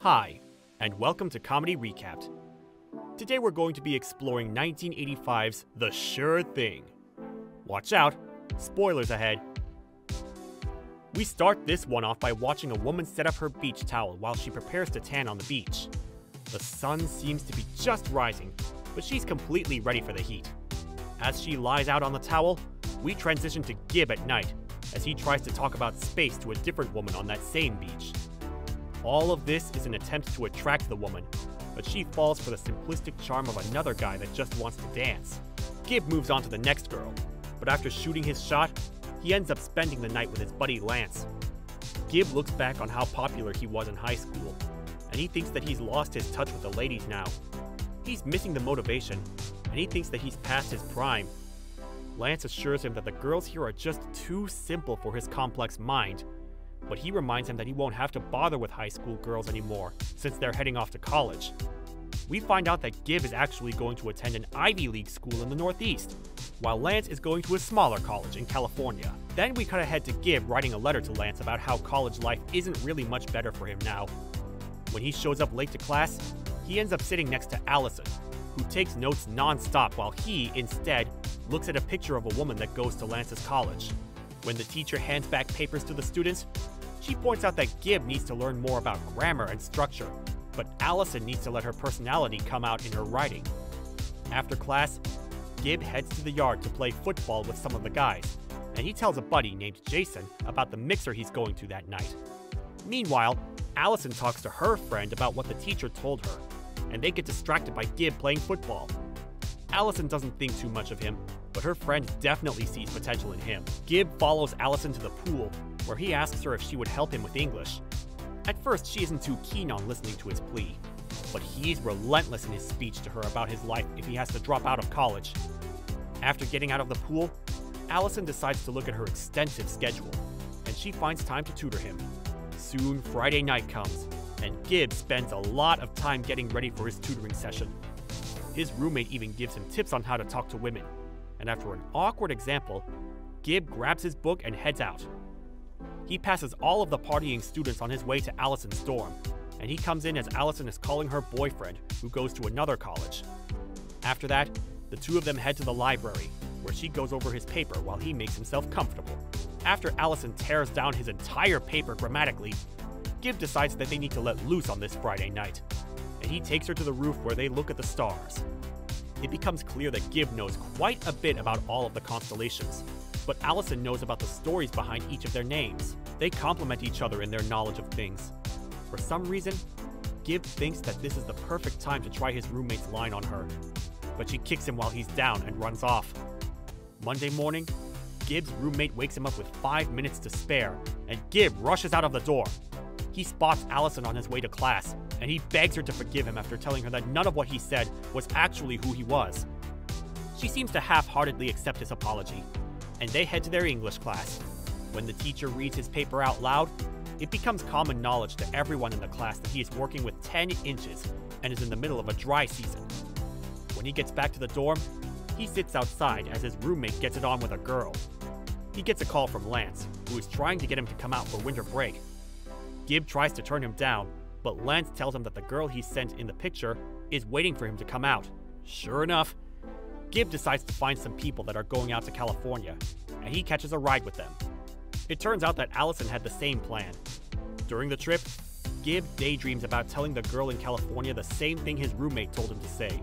Hi, and welcome to Comedy Recapped. Today we're going to be exploring 1985's The Sure Thing. Watch out, spoilers ahead. We start this one off by watching a woman set up her beach towel while she prepares to tan on the beach. The sun seems to be just rising, but she's completely ready for the heat. As she lies out on the towel, we transition to Gib at night, as he tries to talk about space to a different woman on that same beach. All of this is an attempt to attract the woman, but she falls for the simplistic charm of another guy that just wants to dance. Gib moves on to the next girl, but after shooting his shot, he ends up spending the night with his buddy Lance. Gib looks back on how popular he was in high school, and he thinks that he's lost his touch with the ladies now. He's missing the motivation, and he thinks that he's past his prime. Lance assures him that the girls here are just too simple for his complex mind, but he reminds him that he won't have to bother with high school girls anymore since they're heading off to college. We find out that Gib is actually going to attend an Ivy League school in the Northeast, while Lance is going to a smaller college in California. Then we cut ahead to Gib writing a letter to Lance about how college life isn't really much better for him now. When he shows up late to class, he ends up sitting next to Allison, who takes notes non-stop while he, instead, looks at a picture of a woman that goes to Lance's college. When the teacher hands back papers to the students, she points out that Gib needs to learn more about grammar and structure, but Allison needs to let her personality come out in her writing. After class, Gib heads to the yard to play football with some of the guys, and he tells a buddy named Jason about the mixer he's going to that night. Meanwhile, Allison talks to her friend about what the teacher told her, and they get distracted by Gib playing football. Allison doesn't think too much of him, but her friend definitely sees potential in him. Gib follows Allison to the pool, where he asks her if she would help him with English. At first, she isn't too keen on listening to his plea, but he's relentless in his speech to her about his life if he has to drop out of college. After getting out of the pool, Allison decides to look at her extensive schedule, and she finds time to tutor him. Soon, Friday night comes, and Gib spends a lot of time getting ready for his tutoring session. His roommate even gives him tips on how to talk to women, and after an awkward example, Gib grabs his book and heads out. He passes all of the partying students on his way to Allison's dorm, and he comes in as Allison is calling her boyfriend, who goes to another college. After that, the two of them head to the library, where she goes over his paper while he makes himself comfortable. After Allison tears down his entire paper grammatically, Gib decides that they need to let loose on this Friday night, and he takes her to the roof where they look at the stars. It becomes clear that Gib knows quite a bit about all of the constellations, but Allison knows about the stories behind each of their names. They complement each other in their knowledge of things. For some reason, Gib thinks that this is the perfect time to try his roommate's line on her, but she kicks him while he's down and runs off. Monday morning, Gib's roommate wakes him up with 5 minutes to spare, and Gib rushes out of the door. He spots Allison on his way to class, and he begs her to forgive him after telling her that none of what he said was actually who he was. She seems to half-heartedly accept his apology, and they head to their English class. When the teacher reads his paper out loud, it becomes common knowledge to everyone in the class that he is working with 10 inches and is in the middle of a dry season. When he gets back to the dorm, he sits outside as his roommate gets it on with a girl. He gets a call from Lance, who is trying to get him to come out for winter break. Gib tries to turn him down, but Lance tells him that the girl he sent in the picture is waiting for him to come out. Sure enough, Gib decides to find some people that are going out to California, and he catches a ride with them. It turns out that Allison had the same plan. During the trip, Gib daydreams about telling the girl in California the same thing his roommate told him to say,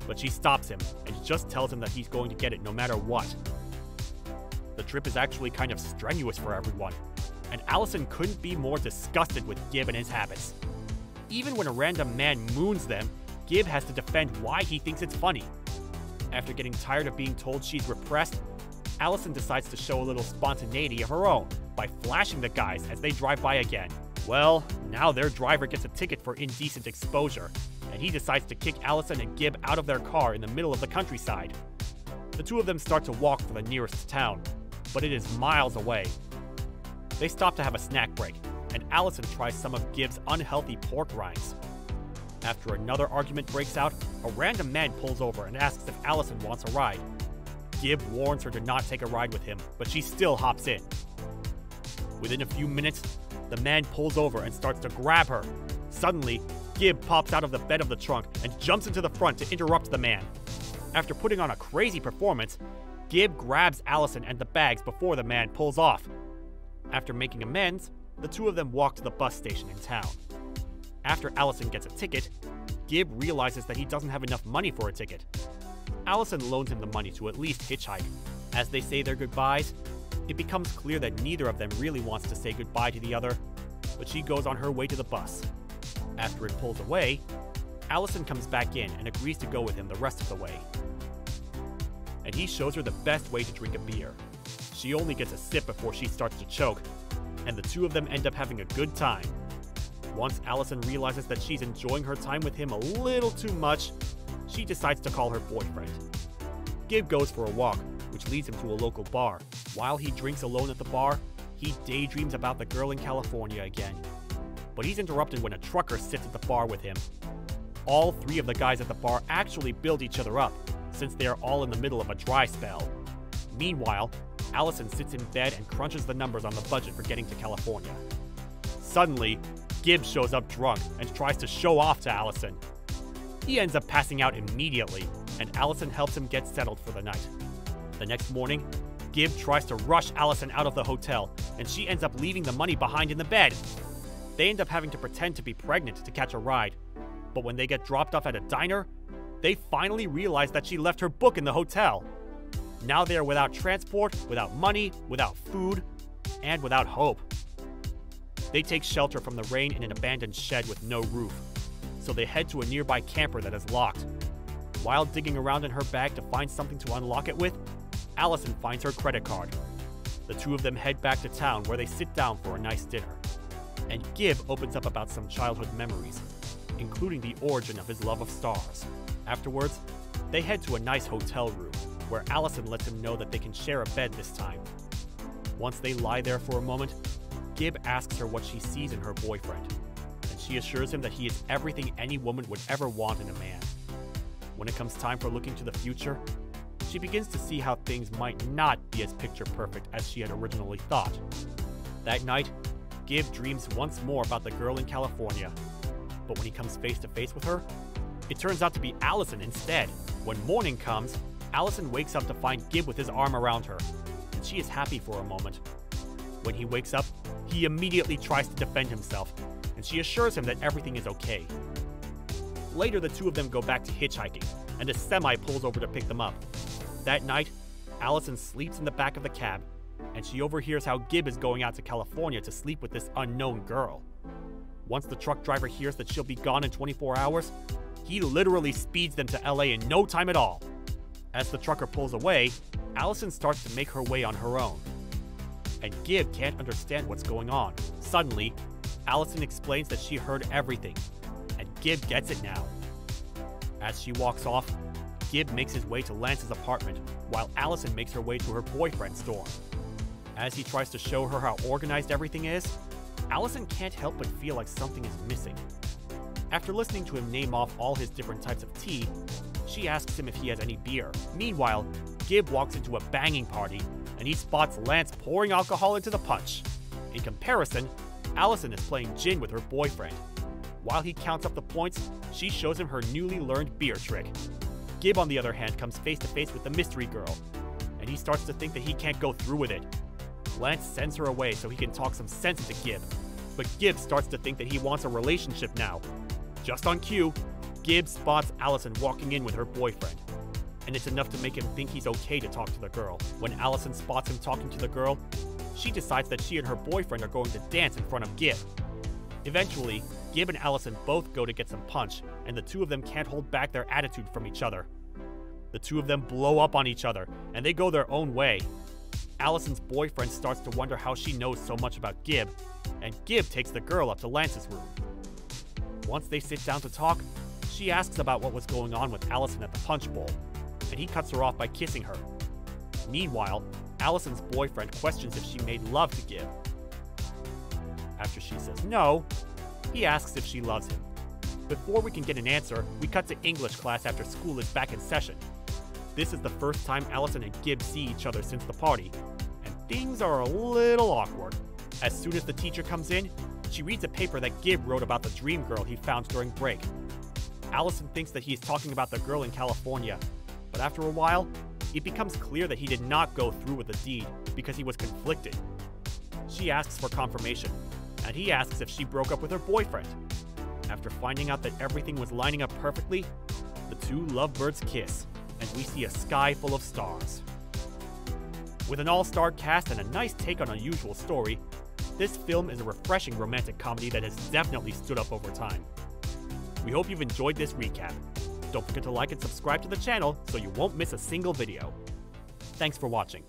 but she stops him and just tells him that he's going to get it no matter what. The trip is actually kind of strenuous for everyone, and Allison couldn't be more disgusted with Gib and his habits. Even when a random man moons them, Gib has to defend why he thinks it's funny. After getting tired of being told she's repressed, Allison decides to show a little spontaneity of her own by flashing the guys as they drive by again. Well, now their driver gets a ticket for indecent exposure, and he decides to kick Allison and Gib out of their car in the middle of the countryside. The two of them start to walk for the nearest town, but it is miles away. They stop to have a snack break, and Allison tries some of Gib's unhealthy pork rinds. After another argument breaks out, a random man pulls over and asks if Allison wants a ride. Gib warns her to not take a ride with him, but she still hops in. Within a few minutes, the man pulls over and starts to grab her, Suddenly, Gib pops out of the bed of the trunk and jumps into the front to interrupt the man. After putting on a crazy performance, Gib grabs Allison and the bags before the man pulls off. After making amends, the two of them walk to the bus station in town. After Allison gets a ticket, Gib realizes that he doesn't have enough money for a ticket. Allison loans him the money to at least hitchhike. As they say their goodbyes, it becomes clear that neither of them really wants to say goodbye to the other, but she goes on her way to the bus. After it pulls away, Allison comes back in and agrees to go with him the rest of the way. And he shows her the best way to drink a beer. She only gets a sip before she starts to choke, and the two of them end up having a good time. Once Allison realizes that she's enjoying her time with him a little too much, she decides to call her boyfriend. Gib goes for a walk, which leads him to a local bar. While he drinks alone at the bar, he daydreams about the girl in California again. But he's interrupted when a trucker sits at the bar with him. All three of the guys at the bar actually build each other up, since they are all in the middle of a dry spell. Meanwhile, Allison sits in bed and crunches the numbers on the budget for getting to California. Suddenly, Gib shows up drunk and tries to show off to Allison. He ends up passing out immediately, and Allison helps him get settled for the night. The next morning, Gib tries to rush Allison out of the hotel, and she ends up leaving the money behind in the bed. They end up having to pretend to be pregnant to catch a ride, but when they get dropped off at a diner, they finally realize that she left her book in the hotel. Now they are without transport, without money, without food, and without hope. They take shelter from the rain in an abandoned shed with no roof, so they head to a nearby camper that is locked. While digging around in her bag to find something to unlock it with, Allison finds her credit card. The two of them head back to town where they sit down for a nice dinner. And Gib opens up about some childhood memories, including the origin of his love of stars. Afterwards, they head to a nice hotel room, where Allison lets him know that they can share a bed this time. Once they lie there for a moment, Gib asks her what she sees in her boyfriend, and she assures him that he is everything any woman would ever want in a man. When it comes time for looking to the future, she begins to see how things might not be as picture perfect as she had originally thought. That night, Gib dreams once more about the girl in California, but when he comes face to face with her, it turns out to be Allison instead. When morning comes, Allison wakes up to find Gib with his arm around her, and she is happy for a moment. When he wakes up, he immediately tries to defend himself, and she assures him that everything is okay. Later, the two of them go back to hitchhiking, and a semi pulls over to pick them up. That night, Allison sleeps in the back of the cab, and she overhears how Gib is going out to California to sleep with this unknown girl. Once the truck driver hears that she'll be gone in 24 hours, he literally speeds them to LA in no time at all. As the trucker pulls away, Allison starts to make her way on her own. And Gib can't understand what's going on. Suddenly, Allison explains that she heard everything, and Gib gets it now. As she walks off, Gib makes his way to Lance's apartment, while Allison makes her way to her boyfriend's dorm. As he tries to show her how organized everything is, Allison can't help but feel like something is missing. After listening to him name off all his different types of tea, she asks him if he has any beer. Meanwhile, Gib walks into a banging party, and he spots Lance pouring alcohol into the punch. In comparison, Allison is playing gin with her boyfriend. While he counts up the points, she shows him her newly learned beer trick. Gib, on the other hand, comes face to face with the mystery girl, and he starts to think that he can't go through with it. Lance sends her away so he can talk some sense into Gib, but Gib starts to think that he wants a relationship now. Just on cue, Gib spots Allison walking in with her boyfriend, and it's enough to make him think he's okay to talk to the girl. When Allison spots him talking to the girl, she decides that she and her boyfriend are going to dance in front of Gib. Eventually, Gib and Allison both go to get some punch, and the two of them can't hold back their attitude from each other. The two of them blow up on each other, and they go their own way. Allison's boyfriend starts to wonder how she knows so much about Gib, and Gib takes the girl up to Lance's room. Once they sit down to talk, she asks about what was going on with Allison at the punch bowl, and he cuts her off by kissing her. Meanwhile, Allison's boyfriend questions if she made love to Gib. After she says no, he asks if she loves him. Before we can get an answer, we cut to English class after school is back in session. This is the first time Allison and Gib see each other since the party, and things are a little awkward. As soon as the teacher comes in, She reads a paper that Gib wrote about the dream girl he found during break. Allison thinks that he is talking about the girl in California, but after a while, it becomes clear that he did not go through with the deed because he was conflicted. She asks for confirmation, and he asks if she broke up with her boyfriend. After finding out that everything was lining up perfectly, the two lovebirds kiss, and we see a sky full of stars. With an all-star cast and a nice take on a usual story, this film is a refreshing romantic comedy that has definitely stood up over time. We hope you've enjoyed this recap. Don't forget to like and subscribe to the channel so you won't miss a single video. Thanks for watching.